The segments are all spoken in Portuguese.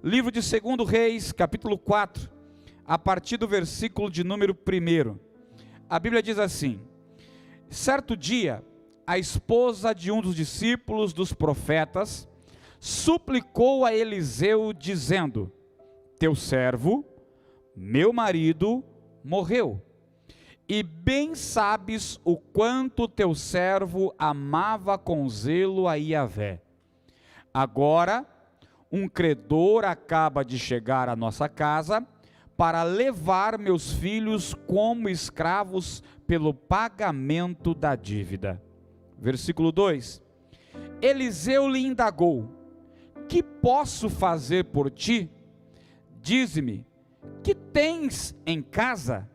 Livro de 2 Reis, capítulo 4, a partir do versículo de número 1. A Bíblia diz assim: certo dia, a esposa de um dos discípulos dos profetas suplicou a Eliseu, dizendo: teu servo, meu marido, morreu, e bem sabes o quanto teu servo amava com zelo a Iavé. Agora, um credor acaba de chegar à nossa casa para levar meus filhos como escravos pelo pagamento da dívida. Versículo 2: Eliseu lhe indagou: que posso fazer por ti? Dize-me, que tens em casa?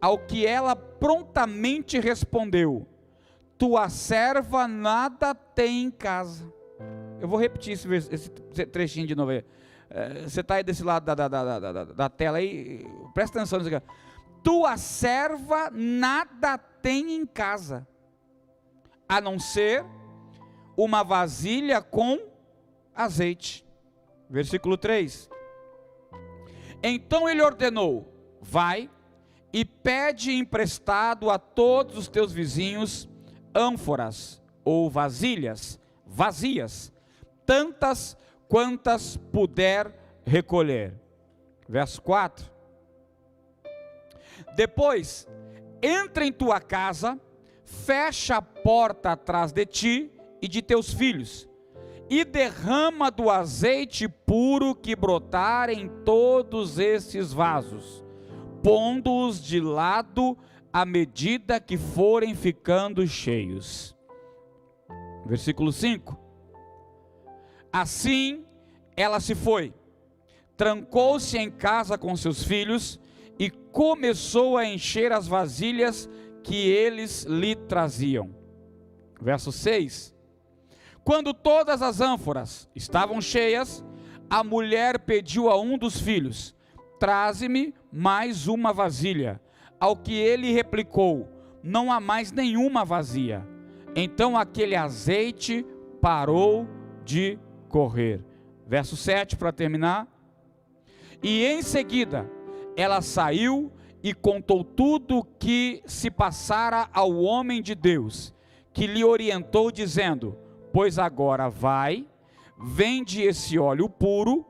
Ao que ela prontamente respondeu: tua serva nada tem em casa. Eu vou repetir esse trechinho de novo aí. Você está aí desse lado da tela aí, presta atenção nisso aqui. Tua serva nada tem em casa, a não ser uma vasilha com azeite. Versículo 3. Então ele ordenou: vai e pede emprestado a todos os teus vizinhos ânforas ou vasilhas vazias, tantas quantas puder recolher. Verso 4. Depois, entra em tua casa, fecha a porta atrás de ti e de teus filhos, e derrama do azeite puro que brotar em todos esses vasos, pondo-os de lado à medida que forem ficando cheios. Versículo 5. Assim ela se foi, trancou-se em casa com seus filhos e começou a encher as vasilhas que eles lhe traziam. Verso 6. Quando todas as ânforas estavam cheias, a mulher pediu a um dos filhos: traze-me mais uma vasilha. Ao que ele replicou: não há mais nenhuma vazia. Então aquele azeite parou de correr. Verso 7 para terminar. E em seguida ela saiu e contou tudo o que se passara ao homem de Deus, que lhe orientou dizendo: pois agora vai, vende esse óleo puro,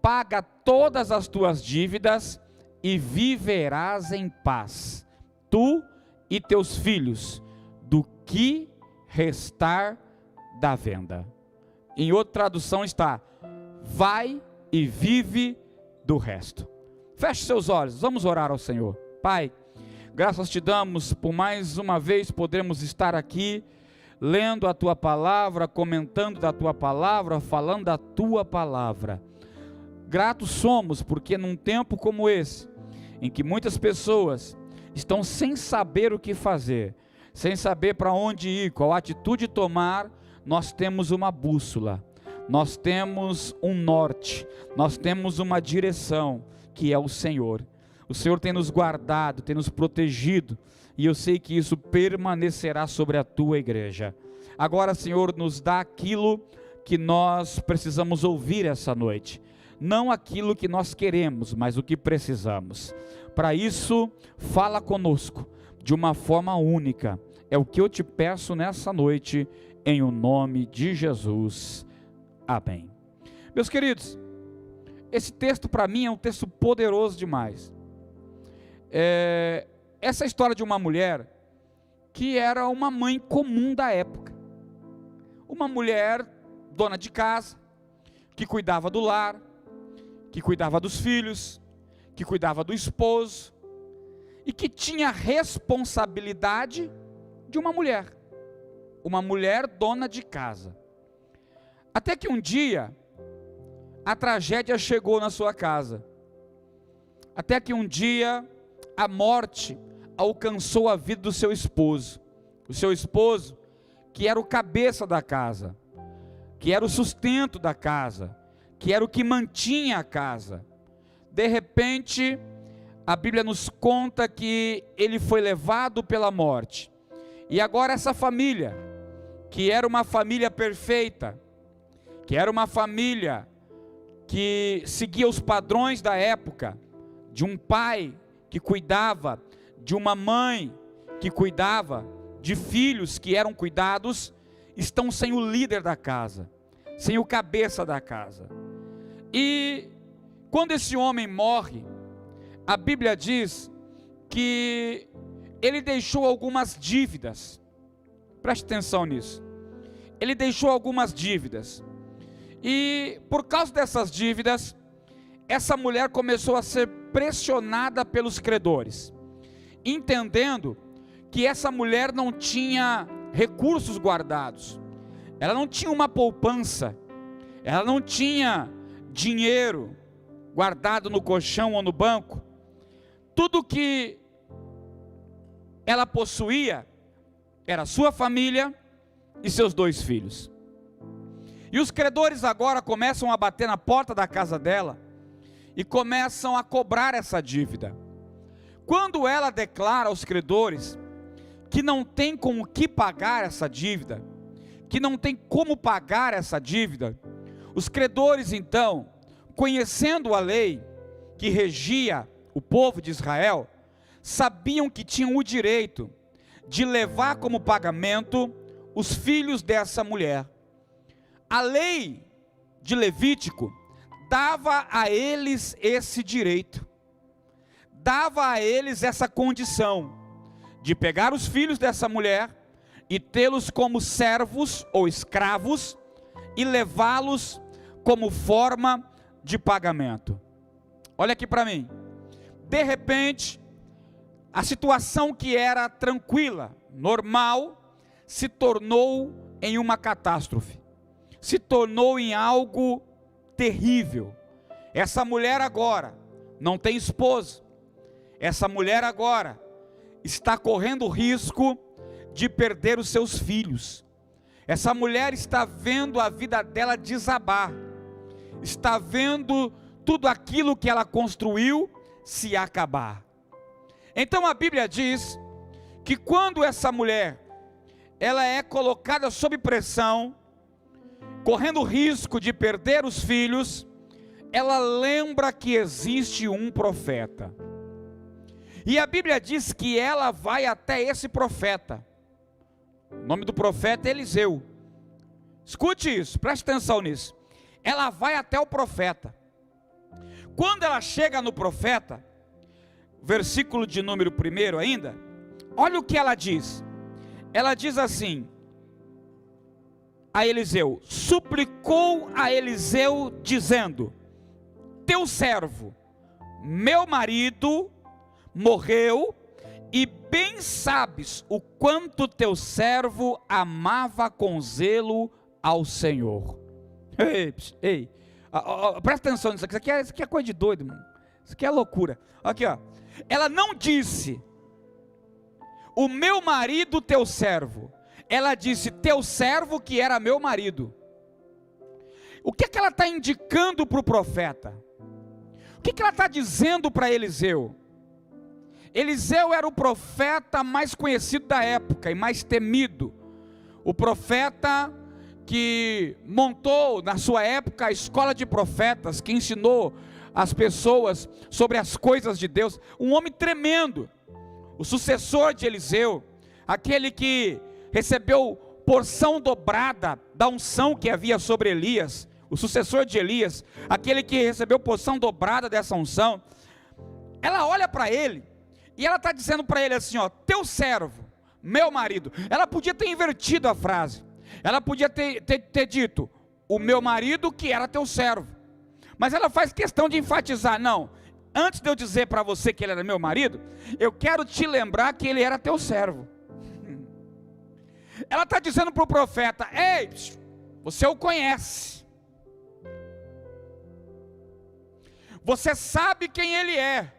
paga todas as tuas dívidas e viverás em paz, tu e teus filhos, do que restar da venda. Em outra tradução está: vai e vive do resto. Feche seus olhos, vamos orar ao Senhor. Pai, graças te damos por mais uma vez podermos estar aqui, lendo a tua palavra, comentando da tua palavra, falando da tua palavra. Gratos somos porque num tempo como esse, em que muitas pessoas estão sem saber o que fazer, sem saber para onde ir, qual atitude tomar, nós temos uma bússola, nós temos um norte, nós temos uma direção, que é o Senhor. O Senhor tem nos guardado, tem nos protegido, e eu sei que isso permanecerá sobre a tua igreja. Agora, Senhor, nos dá aquilo que nós precisamos ouvir essa noite, não aquilo que nós queremos, mas o que precisamos. Para isso, fala conosco de uma forma única. É o que eu te peço nessa noite, em o nome de Jesus. Amém. Meus queridos, esse texto para mim é um texto poderoso demais. Essa história de uma mulher que era uma mãe comum da época, uma mulher dona de casa, que cuidava do lar, que cuidava dos filhos, que cuidava do esposo, e que tinha responsabilidade de uma mulher dona de casa. Até que um dia, a tragédia chegou na sua casa. Até que um dia, a morte alcançou a vida do seu esposo. O seu esposo, que era o cabeça da casa, que era o sustento da casa, que era o que mantinha a casa. De repente, a Bíblia nos conta que ele foi levado pela morte. E agora essa família, que era uma família perfeita, que era uma família que seguia os padrões da época, de um pai que cuidava, de uma mãe que cuidava, de filhos que eram cuidados, estão sem o líder da casa, sem o cabeça da casa. E quando esse homem morre, a Bíblia diz que ele deixou algumas dívidas. Preste atenção nisso. Ele deixou algumas dívidas. E por causa dessas dívidas, essa mulher começou a ser pressionada pelos credores, entendendo que essa mulher não tinha recursos guardados, ela não tinha uma poupança, ela não tinha dinheiro guardado no colchão ou no banco. Tudo que ela possuía era sua família e seus 2 filhos. E os credores agora começam a bater na porta da casa dela e começam a cobrar essa dívida. Quando ela declara aos credores que não tem com o que pagar essa dívida, que não tem como pagar essa dívida, os credores então, conhecendo a lei que regia o povo de Israel, sabiam que tinham o direito de levar como pagamento os filhos dessa mulher. A lei de Levítico dava a eles esse direito, dava a eles essa condição de pegar os filhos dessa mulher e tê-los como servos ou escravos e levá-los como forma de pagamento. Olha aqui para mim. De repente, a situação que era tranquila, normal, se tornou em uma catástrofe, se tornou em algo terrível. Essa mulher agora não tem esposo, essa mulher agora está correndo o risco de perder os seus filhos. Essa mulher está vendo a vida dela desabar, está vendo tudo aquilo que ela construiu se acabar. Então a Bíblia diz que quando essa mulher ela é colocada sob pressão, correndo o risco de perder os filhos, ela lembra que existe um profeta. E a Bíblia diz que ela vai até esse profeta. O nome do profeta é Eliseu. Escute isso, preste atenção nisso. Ela vai até o profeta. Quando ela chega no profeta, versículo de número 1 ainda, olha o que ela diz. Ela diz assim: a Eliseu, suplicou a Eliseu dizendo: teu servo, meu marido, morreu, e bem sabes o quanto teu servo amava com zelo ao Senhor. Ei, presta atenção nisso aqui, isso aqui é coisa de doido, irmão. Isso aqui é loucura. Aqui, ó. Ela não disse: o meu marido, teu servo. Ela disse: teu servo, que era meu marido. O que ela está indicando para o profeta? O que ela está dizendo para Eliseu? Eliseu era o profeta mais conhecido da época e mais temido. O profeta que montou na sua época a escola de profetas, que ensinou as pessoas sobre as coisas de Deus. Um homem tremendo, o sucessor de Eliseu, aquele que recebeu porção dobrada da unção que havia sobre Elias, o sucessor de Elias, aquele que recebeu porção dobrada dessa unção. Ela olha para ele e ela está dizendo para ele assim, ó: teu servo, meu marido. Ela podia ter invertido a frase, ela podia ter dito: o meu marido, que era teu servo. Mas ela faz questão de enfatizar: não, antes de eu dizer para você que ele era meu marido, eu quero te lembrar que ele era teu servo. Ela está dizendo para o profeta: ei, você o conhece, você sabe quem ele é.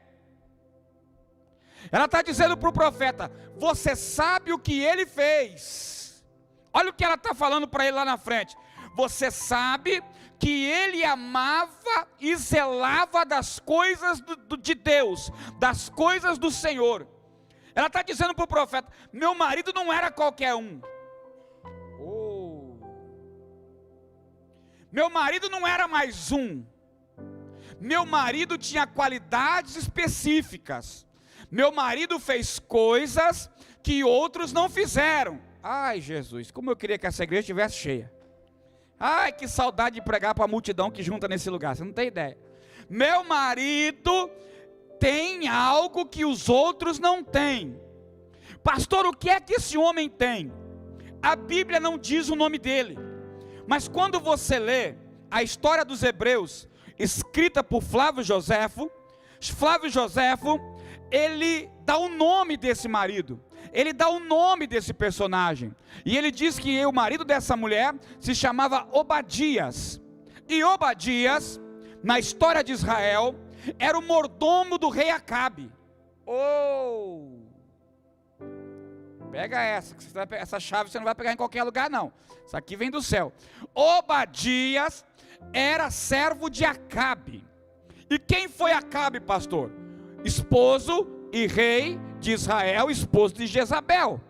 Ela está dizendo para o profeta: você sabe o que ele fez. Olha o que ela está falando para ele lá na frente: você sabe que ele amava e zelava das coisas de Deus, das coisas do Senhor. Ela está dizendo para o profeta: meu marido não era qualquer um. Meu marido não era mais um. Meu marido tinha qualidades específicas. Meu marido fez coisas que outros não fizeram. Ai, Jesus, como eu queria que essa igreja estivesse cheia. Ai, que saudade de pregar para a multidão que junta nesse lugar, você não tem ideia. Meu marido tem algo que os outros não têm. Pastor, o que é que esse homem tem? A Bíblia não diz o nome dele, mas quando você lê a história dos Hebreus, escrita por Flávio Joséfo, ele dá o nome desse marido, ele dá o nome desse personagem, e ele diz que o marido dessa mulher se chamava Obadias, e Obadias, na história de Israel, era o mordomo do rei Acabe. Pega essa chave você não vai pegar em qualquer lugar não, isso aqui vem do céu. Obadias era servo de Acabe. E quem foi Acabe, pastor? Esposo e rei de Israel, esposo de Jezabel.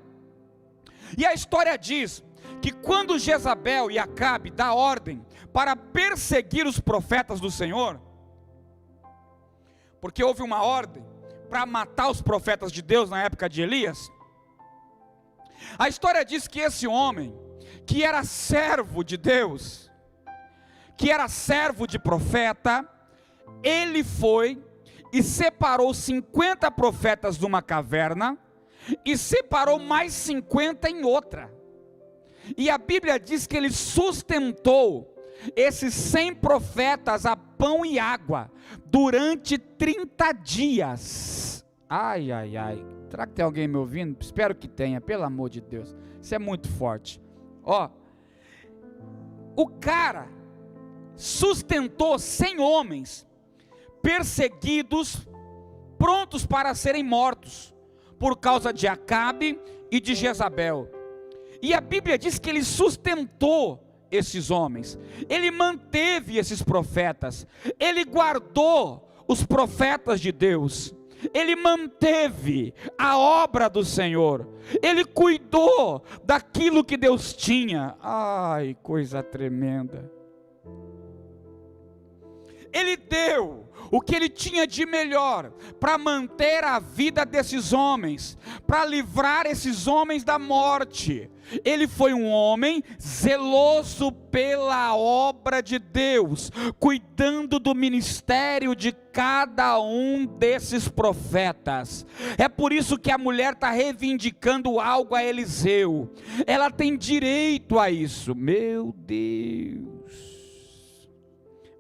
E a história diz que quando Jezabel e Acabe dá ordem para perseguir os profetas do Senhor, porque houve uma ordem para matar os profetas de Deus na época de Elias, a história diz que esse homem, que era servo de Deus, que era servo de profeta, ele foi e separou 50 profetas de uma caverna, e separou mais 50 em outra, e a Bíblia diz que ele sustentou esses 100 profetas a pão e água, durante 30 dias, ai, será que tem alguém me ouvindo? Espero que tenha, pelo amor de Deus, isso é muito forte. O cara sustentou 100 homens, perseguidos, prontos para serem mortos, por causa de Acabe e de Jezabel, e a Bíblia diz que ele sustentou esses homens, ele manteve esses profetas, ele guardou os profetas de Deus, ele manteve a obra do Senhor, ele cuidou daquilo que Deus tinha. Ai, coisa tremenda. Ele deu o que ele tinha de melhor para manter a vida desses homens, para livrar esses homens da morte. Ele foi um homem zeloso pela obra de Deus, cuidando do ministério de cada um desses profetas. É por isso que a mulher está reivindicando algo a Eliseu. Ela tem direito a isso. Meu Deus.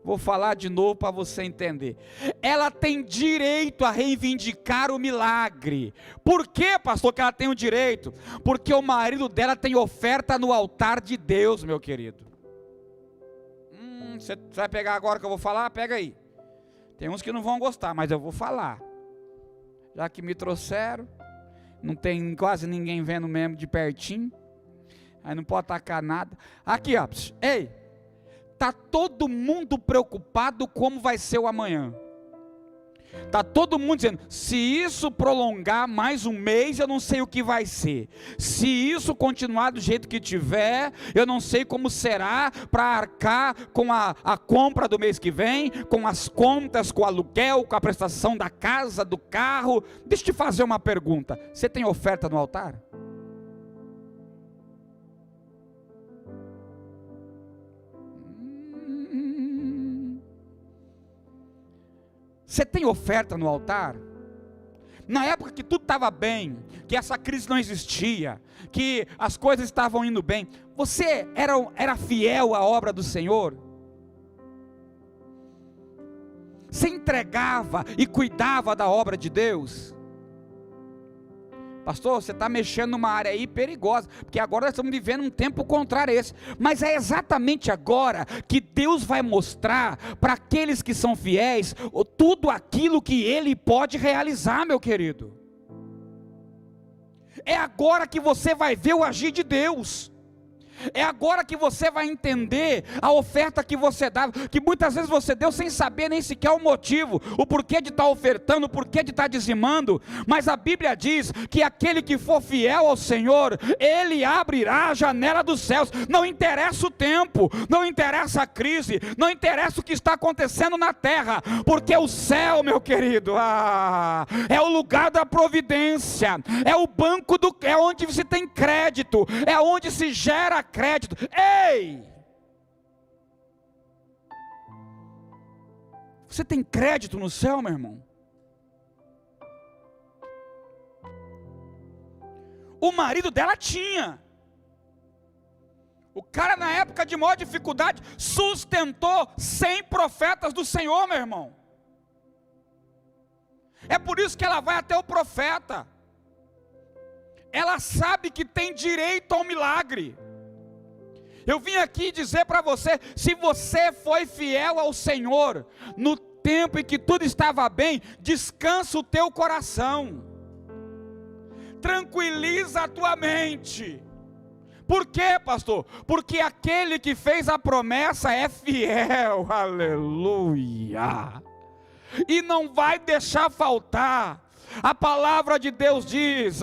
Vou falar de novo para você entender. Ela tem direito a reivindicar o milagre. Por que, pastor, que ela tem o direito? Porque o marido dela tem oferta no altar de Deus, meu querido. Você vai pegar agora que eu vou falar? Pega aí. Tem uns que não vão gostar, mas eu vou falar. Já que me trouxeram, não tem quase ninguém vendo mesmo de pertinho, aí não pode atacar nada. Aqui, ó, ei. Está todo mundo preocupado como vai ser o amanhã. Está todo mundo dizendo, se isso prolongar mais um mês, eu não sei o que vai ser. Se isso continuar do jeito que tiver, eu não sei como será para arcar com a compra do mês que vem, com as contas, com o aluguel, com a prestação da casa, do carro. Deixa eu te fazer uma pergunta, você tem oferta no altar? Você tem oferta no altar? Na época que tudo estava bem, que essa crise não existia, que as coisas estavam indo bem, você era fiel à obra do Senhor? Você entregava e cuidava da obra de Deus? Pastor, você está mexendo numa área aí perigosa, porque agora nós estamos vivendo um tempo contrário a esse, mas é exatamente agora que Deus vai mostrar para aqueles que são fiéis, tudo aquilo que Ele pode realizar, meu querido. É agora que você vai ver o agir de Deus. É agora que você vai entender a oferta que você dá, que muitas vezes você deu sem saber nem sequer o motivo, o porquê de estar ofertando, o porquê de estar dizimando. Mas a Bíblia diz que aquele que for fiel ao Senhor, Ele abrirá a janela dos céus. Não interessa o tempo, não interessa a crise, não interessa o que está acontecendo na terra, porque o céu, meu querido, é o lugar da providência, é o banco é onde se tem crédito, é onde se gera crédito. Ei! Você tem crédito no céu, meu irmão? O marido dela tinha. O cara, na época de maior dificuldade, sustentou 100 profetas do Senhor, meu irmão. É por isso que ela vai até o profeta. Ela sabe que tem direito ao milagre. Eu vim aqui dizer para você, se você foi fiel ao Senhor, no tempo em que tudo estava bem, descansa o teu coração, tranquiliza a tua mente. Por quê, pastor? Porque aquele que fez a promessa é fiel, aleluia, e não vai deixar faltar. A palavra de Deus diz,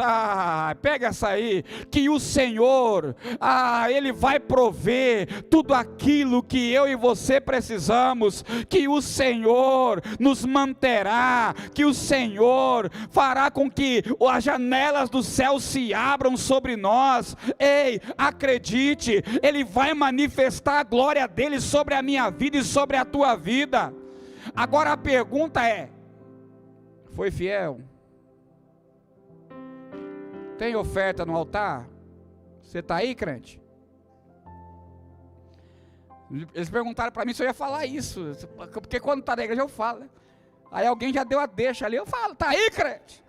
pega essa aí, que o Senhor, Ele vai prover tudo aquilo que eu e você precisamos, que o Senhor nos manterá, que o Senhor fará com que as janelas do céu se abram sobre nós. Ei, acredite, Ele vai manifestar a glória dEle sobre a minha vida e sobre a tua vida. Agora a pergunta é, foi fiel? Tem oferta no altar? Você está aí, crente? Eles perguntaram para mim se eu ia falar isso, porque quando está na igreja eu falo, né? Aí alguém já deu a deixa ali, eu falo, está aí, crente?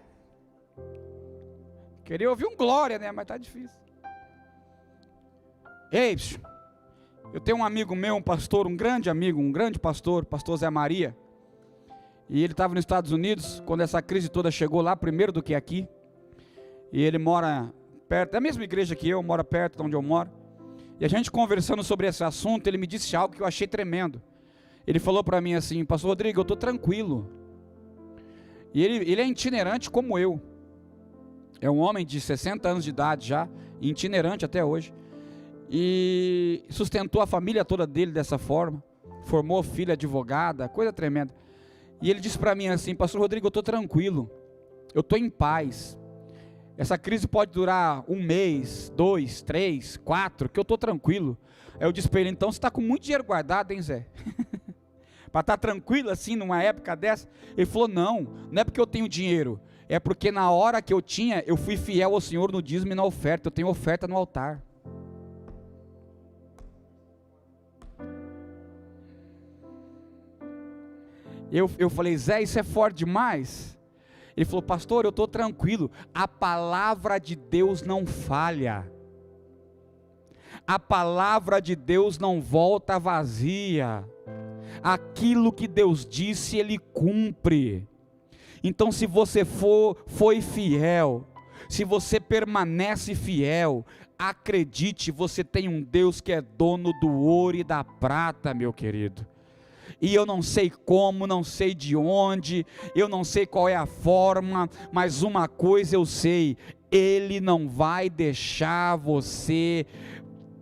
Queria ouvir um glória, né? Mas está difícil. Ei, eu tenho um amigo meu, um pastor, um grande amigo, um grande pastor, pastor Zé Maria, e ele estava nos Estados Unidos, quando essa crise toda chegou lá, primeiro do que aqui, e ele mora perto, da mesma igreja que eu, mora perto de onde eu moro, e a gente conversando sobre esse assunto, ele me disse algo que eu achei tremendo. Ele falou para mim assim, pastor Rodrigo, eu estou tranquilo, e ele é itinerante como eu, é um homem de 60 anos de idade já, itinerante até hoje, e sustentou a família toda dele dessa forma, formou filha advogada, coisa tremenda. E ele disse para mim assim, pastor Rodrigo, eu estou tranquilo, eu estou em paz, essa crise pode durar 1 mês, 2, 3, 4, que eu estou tranquilo. Aí eu disse para ele, então você está com muito dinheiro guardado, hein, Zé? Para estar tranquilo assim numa época dessa? Ele falou, não é porque eu tenho dinheiro, é porque na hora que eu tinha, eu fui fiel ao Senhor no dízimo e na oferta, eu tenho oferta no altar. Eu falei, Zé, isso é forte demais. Ele falou, pastor, eu estou tranquilo, a palavra de Deus não falha, a palavra de Deus não volta vazia, aquilo que Deus disse, Ele cumpre. Então se você foi fiel, se você permanece fiel, acredite, você tem um Deus que é dono do ouro e da prata, meu querido. E eu não sei como, não sei de onde, eu não sei qual é a forma, mas uma coisa eu sei, Ele não vai deixar você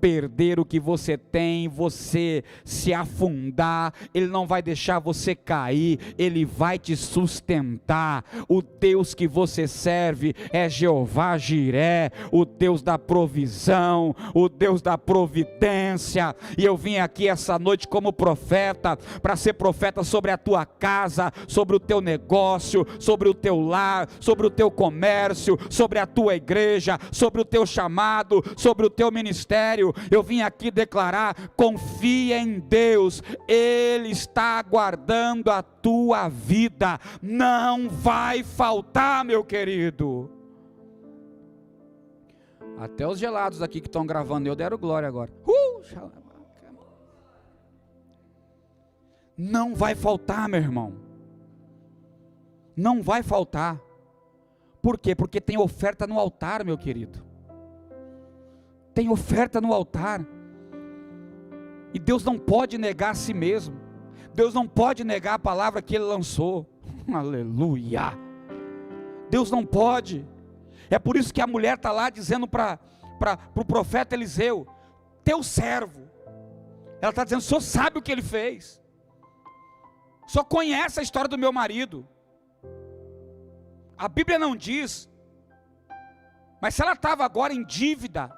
perder o que você tem, você se afundar, Ele não vai deixar você cair, Ele vai te sustentar. O Deus que você serve é Jeová Jiré, o Deus da provisão, o Deus da providência. E eu vim aqui essa noite como profeta, para ser profeta sobre a tua casa, sobre o teu negócio, sobre o teu lar, sobre o teu comércio, sobre a tua igreja, sobre o teu chamado, sobre o teu ministério. Eu vim aqui declarar, confia em Deus, Ele está aguardando a tua vida, não vai faltar, meu querido. Até os gelados aqui que estão gravando, eu deram glória agora. Não vai faltar, meu irmão, não vai faltar. Por quê? Porque tem oferta no altar, meu querido. Tem oferta no altar. E Deus não pode negar a si mesmo. Deus não pode negar a palavra que Ele lançou. Aleluia. Deus não pode. É por isso que a mulher está lá dizendo para o profeta Eliseu: teu servo. Ela está dizendo: o senhor sabe o que ele fez. O senhor conhece a história do meu marido. A Bíblia não diz. Mas se ela estava agora em dívida,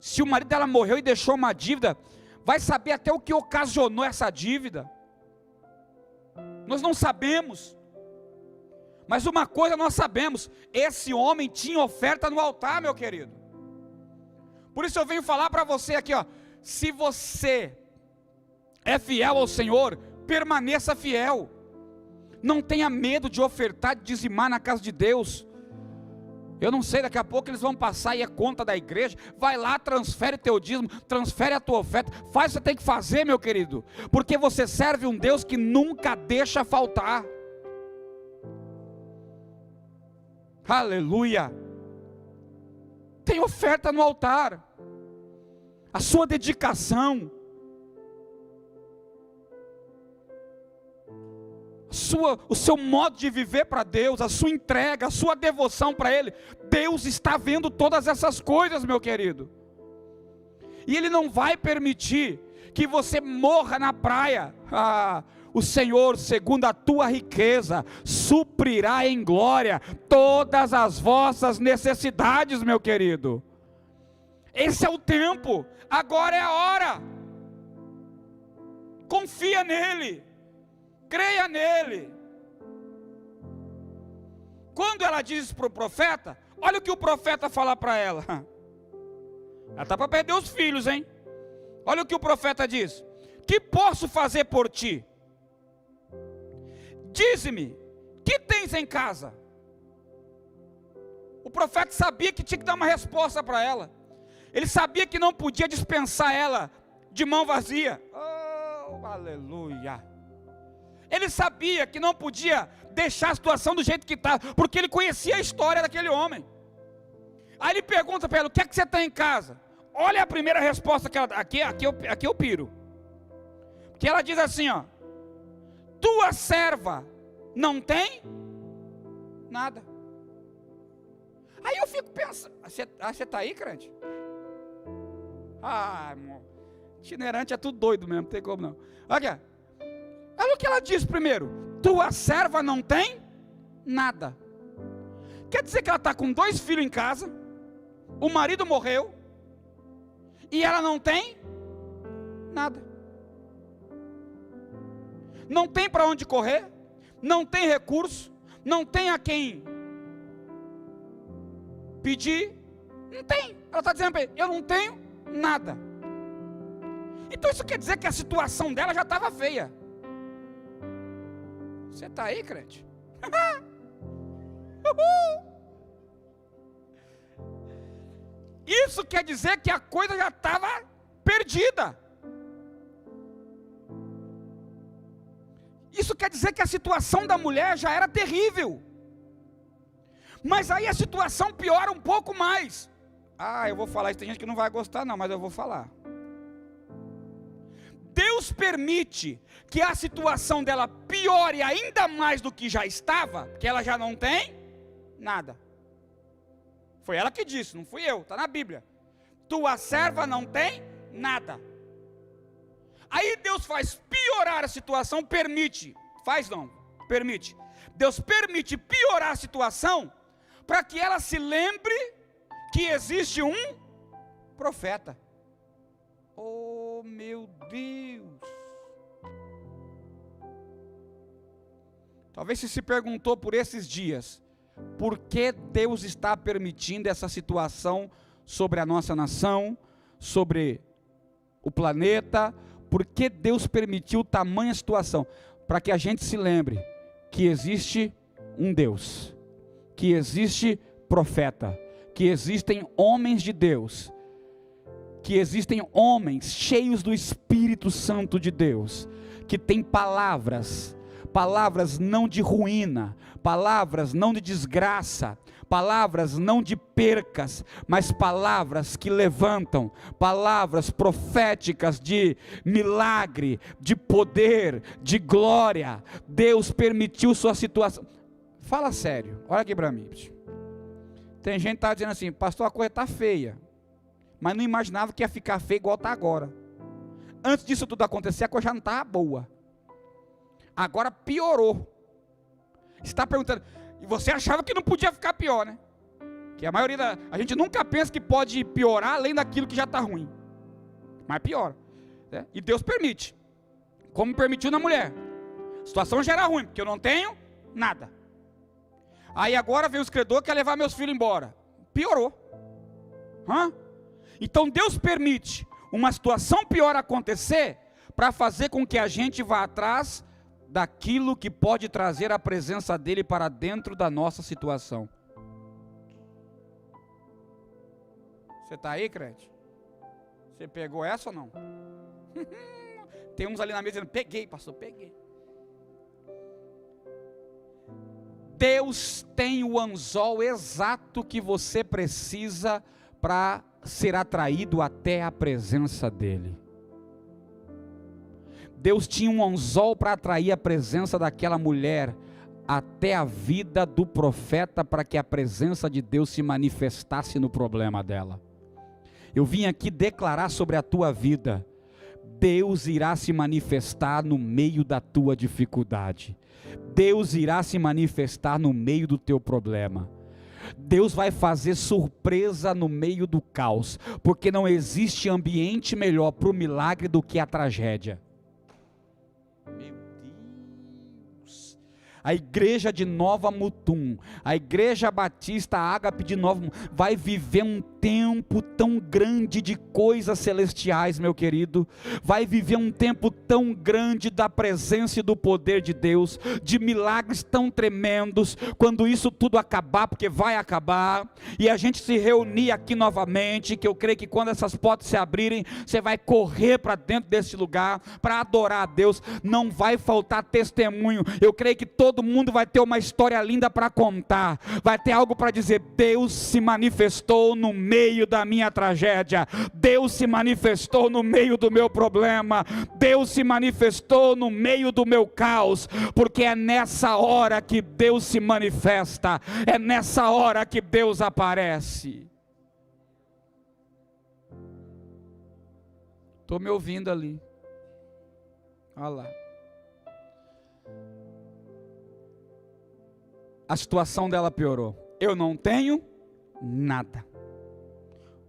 se o marido dela morreu e deixou uma dívida, vai saber até o que ocasionou essa dívida. Nós não sabemos. Mas uma coisa nós sabemos: esse homem tinha oferta no altar, meu querido. Por isso eu venho falar para você aqui, ó, se você é fiel ao Senhor, permaneça fiel. Não tenha medo de ofertar, de dizimar na casa de Deus. Eu não sei, daqui a pouco eles vão passar e é conta da igreja. Vai lá, transfere teu dízimo, transfere a tua oferta, faz o que você tem que fazer, meu querido, porque você serve um Deus que nunca deixa faltar. Aleluia. Tem oferta no altar. A sua dedicação, o seu modo de viver para Deus, a sua entrega, a sua devoção para Ele, Deus está vendo todas essas coisas, meu querido. E Ele não vai permitir que você morra na praia. O Senhor, segundo a tua riqueza, suprirá em glória todas as vossas necessidades, meu querido. Esse é o tempo, agora é a hora. Confia nele, creia nele. Quando ela diz para o profeta, olha o que o profeta fala para ela. Ela está para perder os filhos, hein? Olha o que o profeta diz: que posso fazer por ti? Dize-me, que tens em casa? O profeta sabia que tinha que dar uma resposta para ela. Ele sabia que não podia dispensar ela de mão vazia. Oh, aleluia. Ele sabia que não podia deixar a situação do jeito que está, porque ele conhecia a história daquele homem. Aí ele pergunta para ela: o que é que você tem em casa? Olha a primeira resposta que ela dá. Aqui eu piro. Que ela diz assim, ó: tua serva não tem nada. Aí eu fico pensando: você está aí, crente? Irmão, itinerante é tudo doido mesmo, não tem como não. Olha o que ela diz primeiro: tua serva não tem nada. Quer dizer que ela está com 2 filhos em casa, o marido morreu, e ela não tem nada. Não tem para onde correr, não tem recurso, não tem a quem pedir, não tem. Ela está dizendo para ele: eu não tenho nada. Então isso quer dizer que a situação dela já estava feia. Você está aí, crente? Isso quer dizer que a coisa já estava perdida. Isso quer dizer que a situação da mulher já era terrível. Mas aí a situação piora um pouco mais. Eu vou falar isso, tem gente que não vai gostar não, mas eu vou falar. Deus permite que a situação dela piore ainda mais do que já estava, porque ela já não tem nada. Foi ela que disse, não fui eu, está na Bíblia. Tua serva não tem nada. Aí Deus faz piorar a situação, permite. Deus permite piorar a situação, para que ela se lembre que existe um profeta. Oh meu Deus. Talvez você se perguntou por esses dias: por que Deus está permitindo essa situação sobre a nossa nação, sobre o planeta? Por que Deus permitiu tamanha situação? Para que a gente se lembre que existe um Deus, que existe profeta, que existem homens de Deus, que existem homens cheios do Espírito Santo de Deus, que têm palavras palavras não de ruína, palavras não de desgraça, palavras não de percas, mas palavras que levantam, palavras proféticas de milagre, de poder, de glória. Deus permitiu sua situação. Fala sério, olha aqui para mim. Tem gente que está dizendo assim: pastor, a coisa está feia, mas não imaginava que ia ficar feia igual está agora. Antes disso tudo acontecer, a coisa já não estava boa, agora piorou. Você está perguntando, e você achava que não podia ficar pior, né? Que a maioria a gente nunca pensa que pode piorar além daquilo que já está ruim, mas piora, né? E Deus permite, como permitiu na mulher. A situação já era ruim, porque eu não tenho nada. Aí agora vem os credores que quer levar meus filhos embora. Piorou. Então Deus permite uma situação pior acontecer para fazer com que a gente vá atrás daquilo que pode trazer a presença dele para dentro da nossa situação. Você está aí, crente? Você pegou essa ou não? Tem uns ali na mesa dizendo: peguei, pastor, peguei. Deus tem o anzol exato que você precisa para ser atraído até a presença dele. Deus tinha um anzol para atrair a presença daquela mulher até a vida do profeta, para que a presença de Deus se manifestasse no problema dela. Eu vim aqui declarar sobre a tua vida: Deus irá se manifestar no meio da tua dificuldade. Deus irá se manifestar no meio do teu problema. Deus vai fazer surpresa no meio do caos, porque não existe ambiente melhor para o milagre do que a tragédia. Meu Deus! A igreja de Nova Mutum, a igreja batista Ágape de Nova Mutum, vai viver um tempo tão grande de coisas celestiais, meu querido. Vai viver um tempo tão grande da presença e do poder de Deus, de milagres tão tremendos. Quando isso tudo acabar, porque vai acabar, e a gente se reunir aqui novamente, que eu creio que quando essas portas se abrirem, você vai correr para dentro desse lugar para adorar a Deus. Não vai faltar testemunho. Eu creio que todo mundo vai ter uma história linda para contar, vai ter algo para dizer: Deus se manifestou no meio da minha tragédia, Deus se manifestou no meio do meu problema, Deus se manifestou no meio do meu caos, porque é nessa hora que Deus se manifesta, é nessa hora que Deus aparece. Estou me ouvindo ali, olha lá. A situação dela piorou. Eu não tenho nada.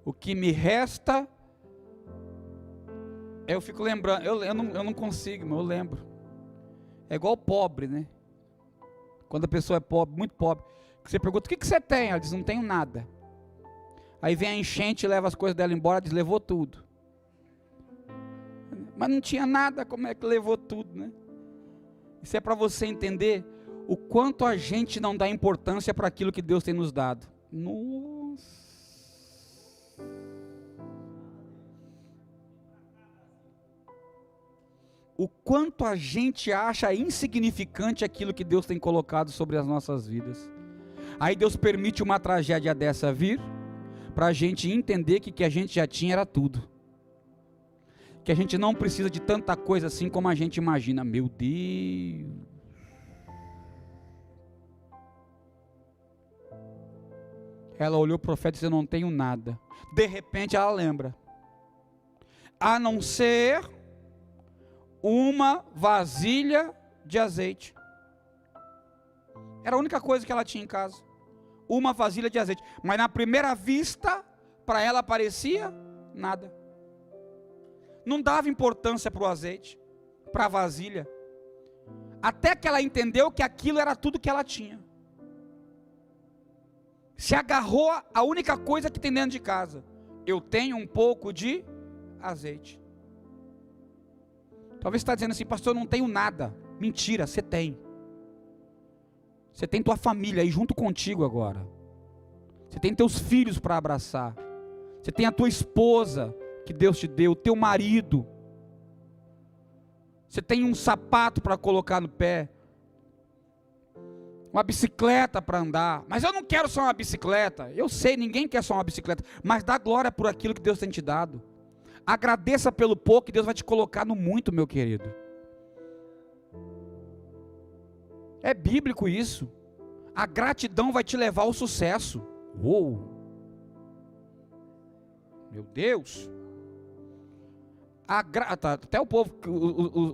O que me resta, eu fico lembrando, eu não consigo, mas eu lembro. É igual pobre, né? Quando a pessoa é pobre, muito pobre, você pergunta: o que você tem? Ela diz: não tenho nada. Aí vem a enchente e leva as coisas dela embora, diz: levou tudo. Mas não tinha nada, como é que levou tudo, né? Isso é para você entender o quanto a gente não dá importância para aquilo que Deus tem nos dado. Nossa! O quanto a gente acha insignificante aquilo que Deus tem colocado sobre as nossas vidas. Aí Deus permite uma tragédia dessa vir, para a gente entender que o que a gente já tinha era tudo. Que a gente não precisa de tanta coisa assim como a gente imagina. Meu Deus! Ela olhou para o profeta e disse: eu não tenho nada. De repente ela lembra: a não ser uma vasilha de azeite. Era a única coisa que ela tinha em casa, uma vasilha de azeite. Mas na primeira vista, para ela parecia nada. Não dava importância para o azeite, para a vasilha, até que ela entendeu que aquilo era tudo que ela tinha. Se agarrou a única coisa que tem dentro de casa: eu tenho um pouco de azeite. Talvez você está dizendo assim: pastor, eu não tenho nada. Mentira, você tem. Você tem tua família aí junto contigo agora. Você tem teus filhos para abraçar. Você tem a tua esposa que Deus te deu, o teu marido. Você tem um sapato para colocar no pé. uma bicicleta para andar. Mas eu não quero só uma bicicleta. Eu sei, ninguém quer só uma bicicleta. Mas dá glória por aquilo que Deus tem te dado. Agradeça pelo pouco que Deus vai te colocar no muito, meu querido. É bíblico isso. A gratidão vai te levar ao sucesso. Uou! Meu Deus! Até o povo,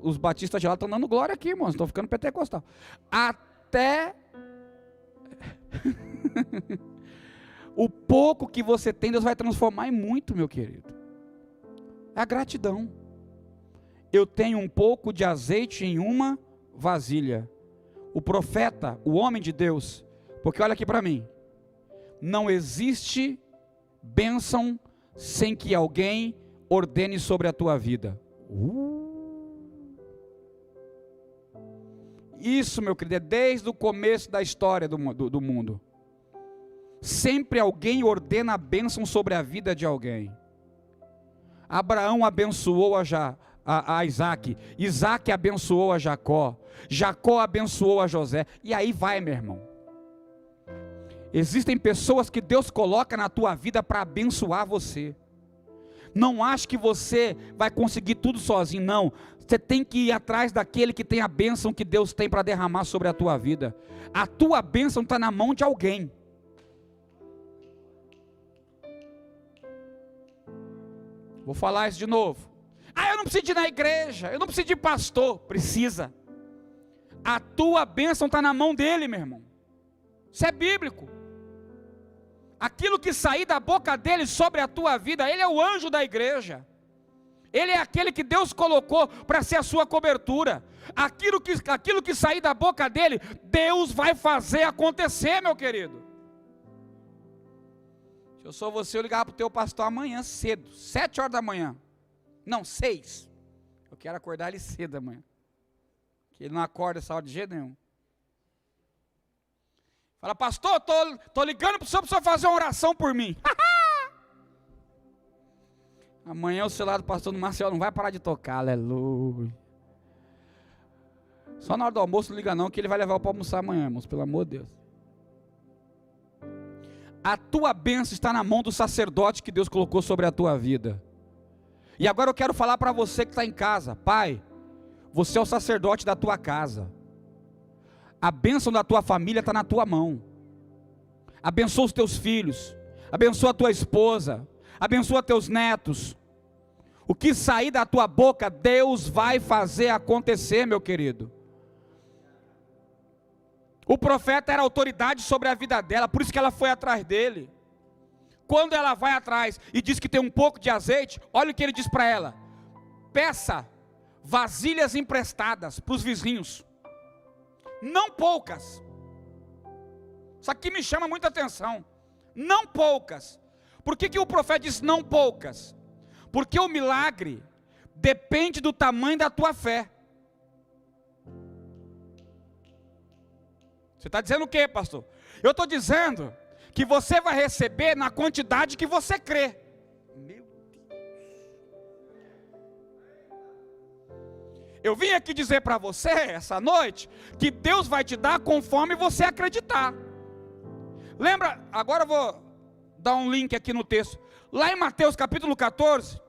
os batistas de lá estão dando glória aqui, irmãos. Estão ficando pentecostal. Até o pouco que você tem, Deus vai transformar em muito, meu querido. É a gratidão. Eu tenho um pouco de azeite em uma vasilha. O profeta, o homem de Deus, porque olha aqui para mim, não existe bênção sem que alguém ordene sobre a tua vida. Isso, meu querido, é desde o começo da história do mundo. Sempre alguém ordena a bênção sobre a vida de alguém. Abraão abençoou a Isaac, Isaac abençoou a Jacó, Jacó abençoou a José, e aí vai, meu irmão. Existem pessoas que Deus coloca na tua vida para abençoar você. Não ache que você vai conseguir tudo sozinho, não. Você tem que ir atrás daquele que tem a bênção que Deus tem para derramar sobre a tua vida. A tua bênção está na mão de alguém. Vou falar isso de novo. Eu não preciso ir na igreja, eu não preciso de pastor. Precisa. A tua bênção está na mão dele, meu irmão. Isso é bíblico. Aquilo que sair da boca dele sobre a tua vida, ele é o anjo da igreja. Ele é aquele que Deus colocou para ser a sua cobertura. Aquilo que sair da boca dele, Deus vai fazer acontecer, meu querido. Se eu sou você, eu ligava para o teu pastor amanhã cedo, 7 horas da manhã. Não, 6. Eu quero acordar ele cedo amanhã. Que ele não acorda essa hora de jeito nenhum. Fala, pastor, tô ligando para o senhor fazer uma oração por mim. Amanhã o celular do pastor do Marcelo não vai parar de tocar, aleluia. Só na hora do almoço não liga não, que ele vai levar eu para almoçar amanhã, irmãos, pelo amor de Deus. A tua bênção está na mão do sacerdote que Deus colocou sobre a tua vida. E agora eu quero falar para você que está em casa, pai, você é o sacerdote da tua casa. A bênção da tua família está na tua mão. Abençoa os teus filhos, abençoa a tua esposa, abençoa teus netos. O que sair da tua boca, Deus vai fazer acontecer, meu querido. O profeta era autoridade sobre a vida dela, por isso que ela foi atrás dele. Quando ela vai atrás e diz que tem um pouco de azeite, olha o que ele diz para ela: peça vasilhas emprestadas para os vizinhos, não poucas. Isso aqui me chama muita atenção, não poucas. Por que o profeta diz não poucas? Porque o milagre depende do tamanho da tua fé. Você está dizendo o que, pastor? Eu estou dizendo que você vai receber na quantidade que você crê. Meu Deus. Eu vim aqui dizer para você essa noite que Deus vai te dar conforme você acreditar. Lembra, agora eu vou dar um link aqui no texto. Lá em Mateus capítulo 14,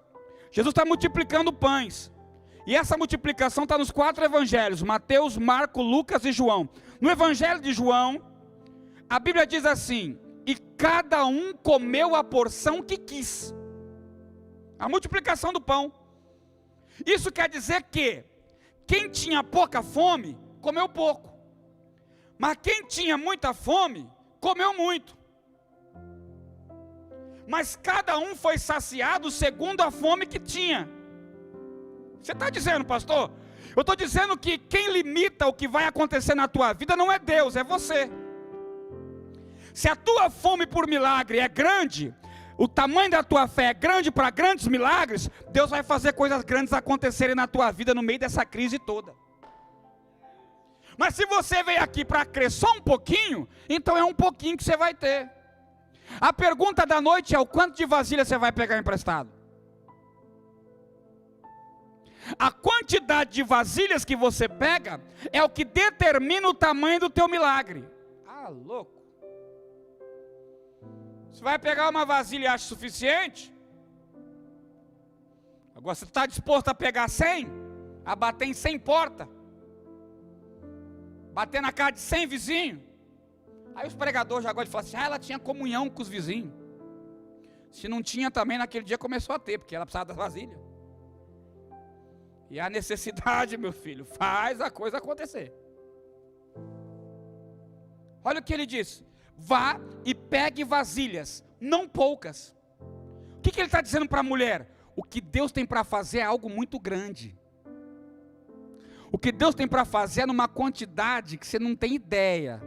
Jesus está multiplicando pães. E essa multiplicação está nos 4 evangelhos: Mateus, Marcos, Lucas e João. No evangelho de João, a Bíblia diz assim: e cada um comeu a porção que quis. A multiplicação do pão. Isso quer dizer que quem tinha pouca fome, comeu pouco. Mas quem tinha muita fome, comeu muito. Mas cada um foi saciado segundo a fome que tinha. Você está dizendo, pastor? Eu estou dizendo que quem limita o que vai acontecer na tua vida não é Deus, é você. Se a tua fome por milagre é grande, o tamanho da tua fé é grande para grandes milagres, Deus vai fazer coisas grandes acontecerem na tua vida no meio dessa crise toda. Mas se você veio aqui para crer só um pouquinho, então é um pouquinho que você vai ter. A pergunta da noite é: o quanto de vasilha você vai pegar emprestado? A quantidade de vasilhas que você pega é o que determina o tamanho do teu milagre. Tá louco? Você vai pegar uma vasilha e acha suficiente? Agora você está disposto a pegar 100? A bater em 100 porta? Bater na cara de 100 vizinhos? Aí os pregadores já gostam de falar assim, ela tinha comunhão com os vizinhos. Se não tinha também, naquele dia começou a ter, porque ela precisava das vasilhas. E a necessidade, meu filho, faz a coisa acontecer. Olha o que ele diz: vá e pegue vasilhas, não poucas. O que ele está dizendo para a mulher? O que Deus tem para fazer é algo muito grande. O que Deus tem para fazer é numa quantidade que você não tem ideia.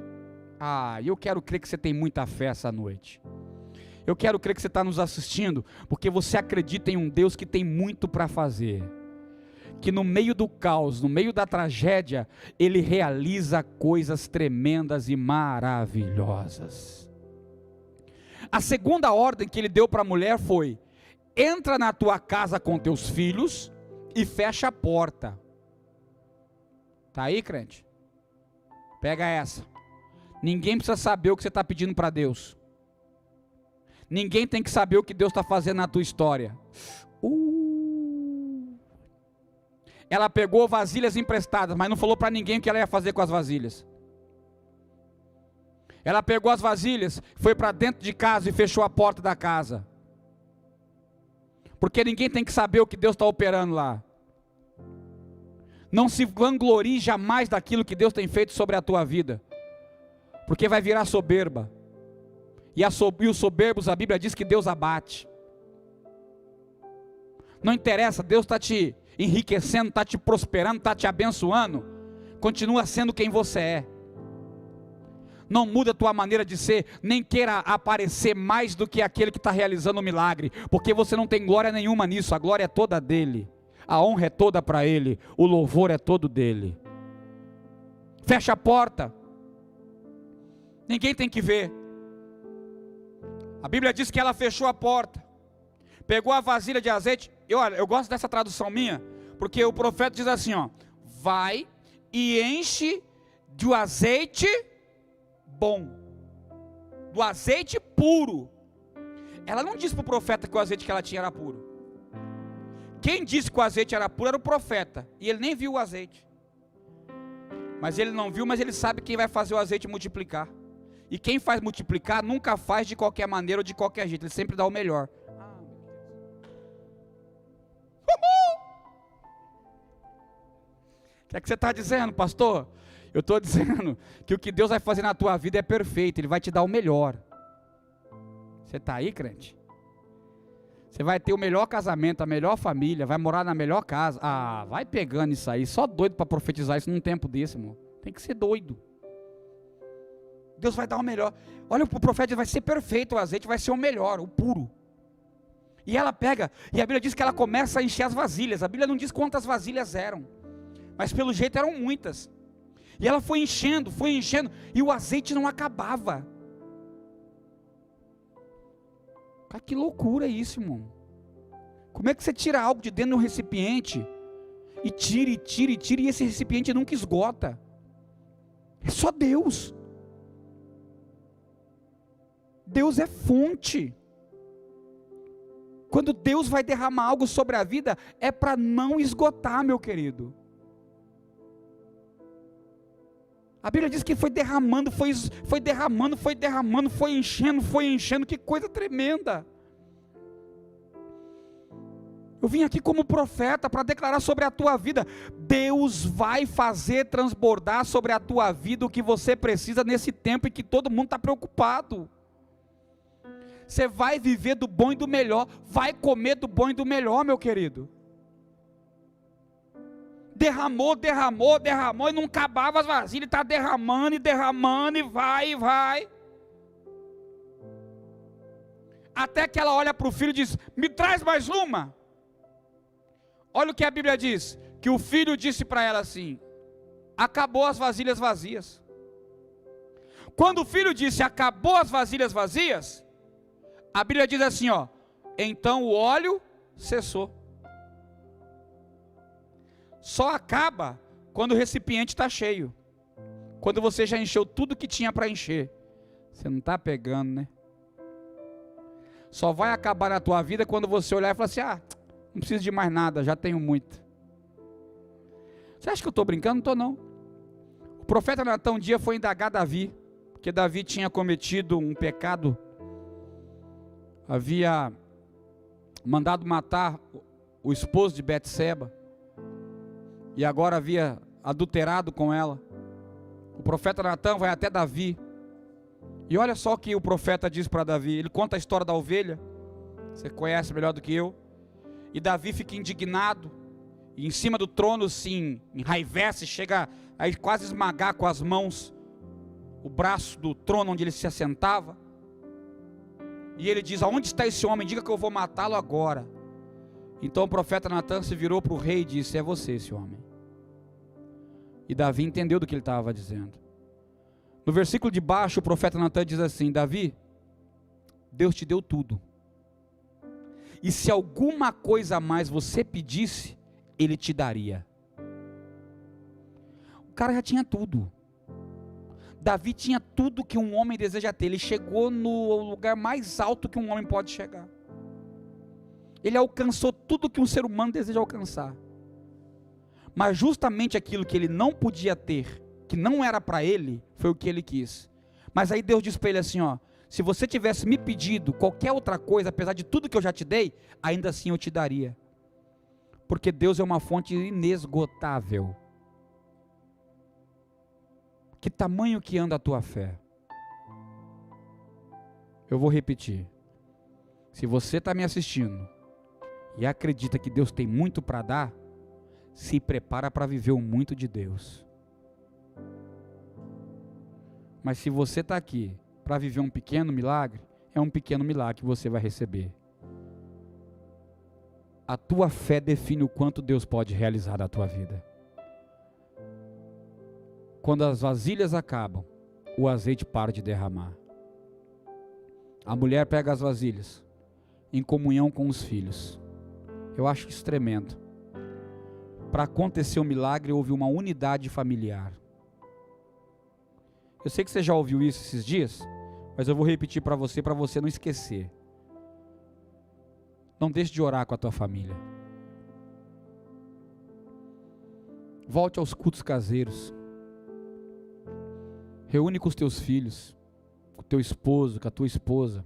Eu quero crer que você tem muita fé essa noite. Eu quero crer que você está nos assistindo, porque você acredita em um Deus que tem muito para fazer. Que no meio do caos, no meio da tragédia, Ele realiza coisas tremendas e maravilhosas. A segunda ordem que Ele deu para a mulher foi: entra na tua casa com teus filhos e fecha a porta. Está aí, crente? Pega essa. Ninguém precisa saber o que você está pedindo para Deus. Ninguém tem que saber o que Deus está fazendo na tua história. Ela pegou vasilhas emprestadas, mas não falou para ninguém o que ela ia fazer com as vasilhas. Ela pegou as vasilhas, foi para dentro de casa e fechou a porta da casa. Porque ninguém tem que saber o que Deus está operando lá. Não se vanglorie jamais daquilo que Deus tem feito sobre a tua vida, porque vai virar soberba. E os soberbos, a Bíblia diz que Deus abate. Não interessa, Deus está te enriquecendo, está te prosperando, está te abençoando. Continua sendo quem você é. Não muda a tua maneira de ser, nem queira aparecer mais do que aquele que está realizando o milagre, porque você não tem glória nenhuma nisso. A glória é toda dele, a honra é toda para ele, o louvor é todo dele. Fecha a porta, ninguém tem que ver. A Bíblia diz que ela fechou a porta, pegou a vasilha de azeite. Eu gosto dessa tradução minha, porque o profeta diz assim, vai e enche do azeite bom, do azeite puro. Ela não disse para o profeta que o azeite que ela tinha era puro. Quem disse que o azeite era puro era o profeta, e ele nem viu o azeite. Mas ele não viu, mas ele sabe quem vai fazer o azeite multiplicar. E quem faz multiplicar nunca faz de qualquer maneira ou de qualquer jeito, ele sempre dá o melhor. O que é que você está dizendo, pastor? Eu estou dizendo que o que Deus vai fazer na tua vida é perfeito, Ele vai te dar o melhor. Você está aí, crente? Você vai ter o melhor casamento, a melhor família, vai morar na melhor casa. Vai pegando isso aí, só doido para profetizar isso num tempo desse, irmão. Tem que ser doido. Deus vai dar o melhor. Olha, o profeta vai ser perfeito, o azeite vai ser o melhor, o puro. E ela pega, e a Bíblia diz que ela começa a encher as vasilhas. A Bíblia não diz quantas vasilhas eram, mas pelo jeito eram muitas. E ela foi enchendo, e o azeite não acabava. Cara, que loucura isso, irmão. Como é que você tira algo de dentro de um recipiente, e tira, e esse recipiente nunca esgota? É só Deus. Deus é fonte. Quando Deus vai derramar algo sobre a vida, é para não esgotar, meu querido. A Bíblia diz que foi derramando, foi derramando, foi enchendo, que coisa tremenda. Eu vim aqui como profeta para declarar sobre a tua vida. Deus vai fazer transbordar sobre a tua vida o que você precisa nesse tempo em que todo mundo está preocupado. Você vai viver do bom e do melhor, vai comer do bom e do melhor, meu querido. Derramou, e não acabava as vasilhas, está derramando, e vai. Até que ela olha para o filho e diz, me traz mais uma. Olha o que a Bíblia diz, que o filho disse para ela assim, acabou as vasilhas vazias. Quando o filho disse, acabou as vasilhas vazias, a Bíblia diz assim, então o óleo cessou. Só acaba quando o recipiente está cheio. Quando você já encheu tudo que tinha para encher, você não está pegando, né? Só vai acabar na tua vida quando você olhar e falar assim: não preciso de mais nada, já tenho muito. Você acha que eu estou brincando? Não estou não. O profeta Natan um dia foi indagar Davi, porque Davi tinha cometido um pecado, havia mandado matar o esposo de Betseba, e agora havia adulterado com ela. O profeta Natan vai até Davi, e olha só o que o profeta diz para Davi. Ele conta a história da ovelha, você conhece melhor do que eu, e Davi fica indignado, e em cima do trono se enraivece, chega a quase esmagar com as mãos o braço do trono onde ele se assentava, e ele diz: aonde está esse homem? Diga que eu vou matá-lo agora. Então o profeta Natan se virou para o rei e disse: é você esse homem. E Davi entendeu do que ele estava dizendo. No versículo de baixo o profeta Natan diz assim: Davi, Deus te deu tudo, e se alguma coisa a mais você pedisse, Ele te daria. O cara já tinha tudo. Davi tinha tudo que um homem deseja ter. Ele chegou no lugar mais alto que um homem pode chegar. Ele alcançou tudo que um ser humano deseja alcançar. Mas justamente aquilo que ele não podia ter, que não era para ele, foi o que ele quis. Mas aí Deus disse para ele assim: se você tivesse me pedido qualquer outra coisa, apesar de tudo que eu já te dei, ainda assim eu te daria. Porque Deus é uma fonte inesgotável. Que tamanho que anda a tua fé? Eu vou repetir. Se você está me assistindo e acredita que Deus tem muito para dar, se prepara para viver o muito de Deus. Mas se você está aqui para viver um pequeno milagre, é um pequeno milagre que você vai receber. A tua fé define o quanto Deus pode realizar na tua vida. Quando as vasilhas acabam, o azeite para de derramar. A mulher pega as vasilhas em comunhão com os filhos. Eu acho isso tremendo. Para acontecer o milagre, houve uma unidade familiar. Eu sei que você já ouviu isso esses dias, mas eu vou repetir para você não esquecer. Não deixe de orar com a tua família. Volte aos cultos caseiros. Reúne com os teus filhos, com o teu esposo, com a tua esposa.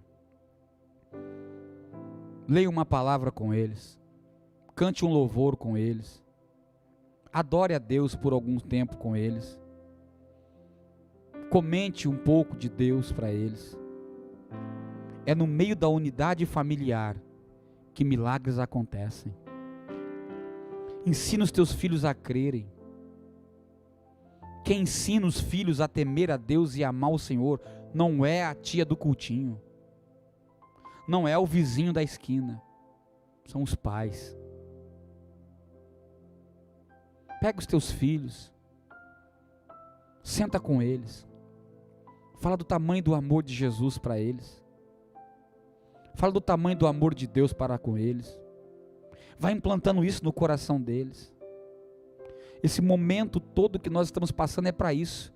Leia uma palavra com eles. Cante um louvor com eles. Adore a Deus por algum tempo com eles. Comente um pouco de Deus para eles. É no meio da unidade familiar que milagres acontecem. Ensina os teus filhos a crerem. Quem ensina os filhos a temer a Deus e amar o Senhor não é a tia do cultinho, não é o vizinho da esquina, são os pais. Pega os teus filhos, senta com eles, fala do tamanho do amor de Jesus para eles, fala do tamanho do amor de Deus para com eles, vai implantando isso no coração deles. Esse momento todo que nós estamos passando é para isso,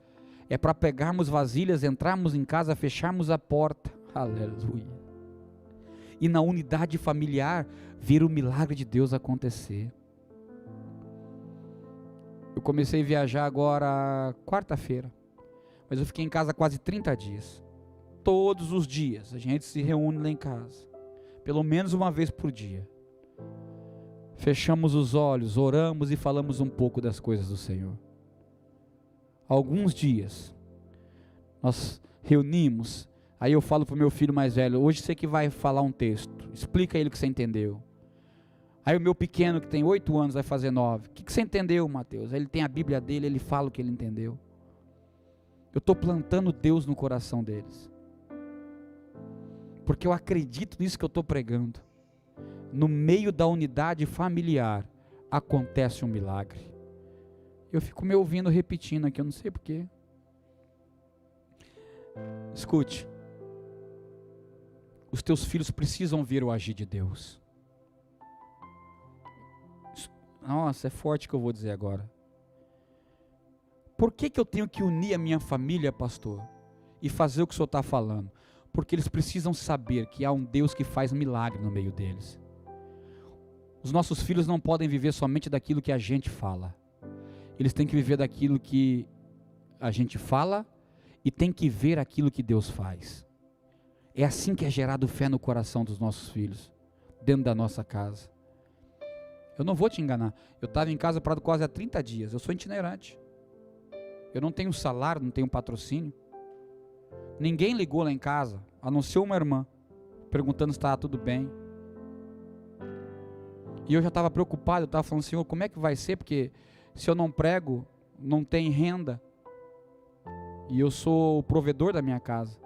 é para pegarmos vasilhas, entrarmos em casa, fecharmos a porta, aleluia, e na unidade familiar, ver o milagre de Deus acontecer. Eu comecei a viajar agora quarta-feira, mas eu fiquei em casa quase 30 dias, todos os dias, a gente se reúne lá em casa, pelo menos uma vez por dia. Fechamos os olhos, oramos e falamos um pouco das coisas do Senhor. Alguns dias, nós reunimos, aí eu falo para o meu filho mais velho: hoje você que vai falar um texto, explica a ele o que você entendeu. Aí o meu pequeno que tem 8 anos vai fazer 9, o que você entendeu, Mateus? Aí ele tem a Bíblia dele, ele fala o que ele entendeu. Eu estou plantando Deus no coração deles, porque eu acredito nisso que eu estou pregando. No meio da unidade familiar acontece um milagre. Eu fico me ouvindo repetindo aqui, eu não sei porquê. Escute, os teus filhos precisam ver o agir de Deus. Nossa, é forte o que eu vou dizer agora. Por que eu tenho que unir a minha família, pastor? E fazer o que o senhor está falando? Porque eles precisam saber que há um Deus que faz milagre no meio deles. Os nossos filhos não podem viver somente daquilo que a gente fala. Eles têm que viver daquilo que a gente fala e têm que ver aquilo que Deus faz. É assim que é gerado fé no coração dos nossos filhos, dentro da nossa casa. Eu não vou te enganar, eu estava em casa parado quase há 30 dias, eu sou itinerante. Eu não tenho salário, não tenho patrocínio. Ninguém ligou lá em casa, a não ser uma irmã, perguntando se estava tudo bem. E eu já estava preocupado, eu estava falando, Senhor, como é que vai ser? Porque se eu não prego, não tem renda. E eu sou o provedor da minha casa.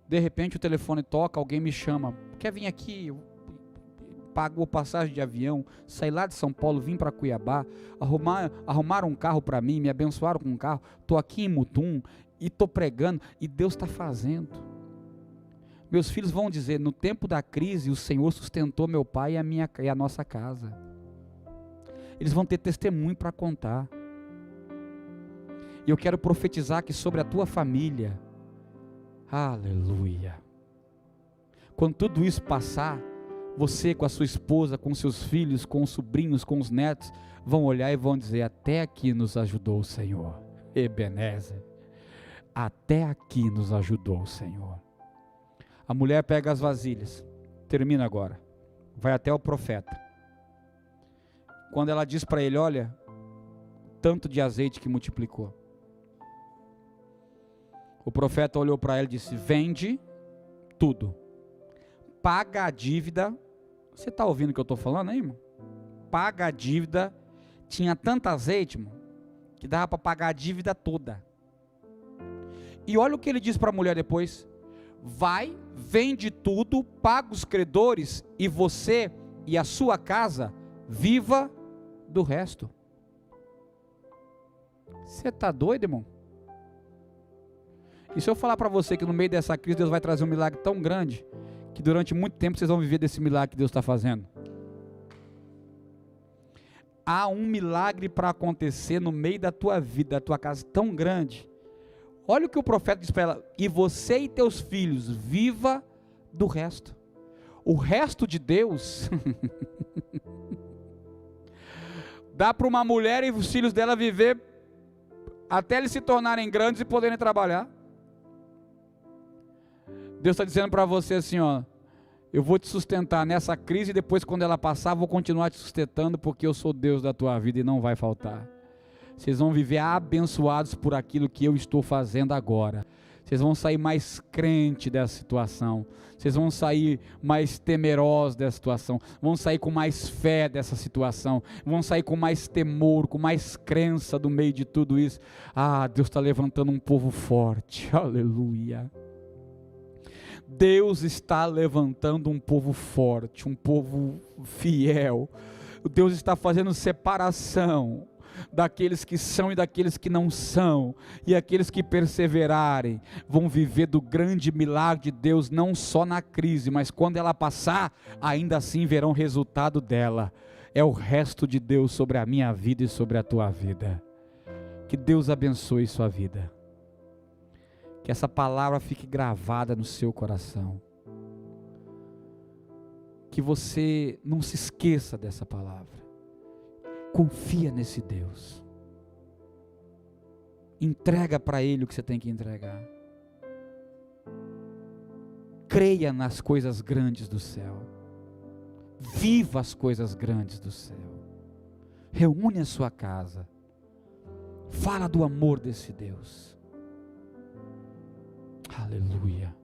De repente o telefone toca, alguém me chama, quer vir aqui? Pagou passagem de avião, saí lá de São Paulo, vim para Cuiabá, arrumaram um carro para mim, me abençoaram com um carro, estou aqui em Mutum, e estou pregando, e Deus está fazendo. Meus filhos vão dizer, no tempo da crise, o Senhor sustentou meu pai e a nossa casa. Eles vão ter testemunho para contar. E eu quero profetizar que sobre a tua família, aleluia, quando tudo isso passar, você com a sua esposa, com seus filhos, com os sobrinhos, com os netos, vão olhar e vão dizer, até aqui nos ajudou o Senhor. Ebenezer, até aqui nos ajudou o Senhor. A mulher pega as vasilhas, termina agora, vai até o profeta. Quando ela diz para ele, olha, tanto de azeite que multiplicou. O profeta olhou para ela e disse, vende tudo, paga a dívida. Você está ouvindo o que eu estou falando aí, irmão? Paga a dívida. Tinha tanto azeite, irmão, que dava para pagar a dívida toda. E olha o que ele diz para a mulher depois, vai, vende tudo, paga os credores, e você e a sua casa, viva do resto. Você está doido, irmão? E se eu falar para você que no meio dessa crise Deus vai trazer um milagre tão grande, que durante muito tempo vocês vão viver desse milagre que Deus está fazendo? Há um milagre para acontecer no meio da tua vida, da tua casa, tão grande. Olha o que o profeta diz para ela, e você e teus filhos, viva do resto. O resto de Deus, dá para uma mulher e os filhos dela viver, até eles se tornarem grandes e poderem trabalhar. Deus está dizendo para você assim, ó, eu vou te sustentar nessa crise, e depois quando ela passar, vou continuar te sustentando, porque eu sou Deus da tua vida e não vai faltar. Vocês vão viver abençoados por aquilo que eu estou fazendo agora. Vocês vão sair mais crente dessa situação. Vocês vão sair mais temerosos dessa situação. Vão sair com mais fé dessa situação. Vão sair com mais temor, com mais crença do meio de tudo isso. Ah, Deus está levantando um povo forte. Aleluia. Deus está levantando um povo forte, um povo fiel. Deus está fazendo separação daqueles que são e daqueles que não são, e aqueles que perseverarem vão viver do grande milagre de Deus, não só na crise, mas quando ela passar, ainda assim verão resultado dela. É o resto de Deus sobre a minha vida e sobre a tua vida. Que Deus abençoe sua vida, que essa palavra fique gravada no seu coração, que você não se esqueça dessa palavra. Confia nesse Deus, entrega para Ele o que você tem que entregar, creia nas coisas grandes do céu, viva as coisas grandes do céu, reúne a sua casa, fala do amor desse Deus, aleluia.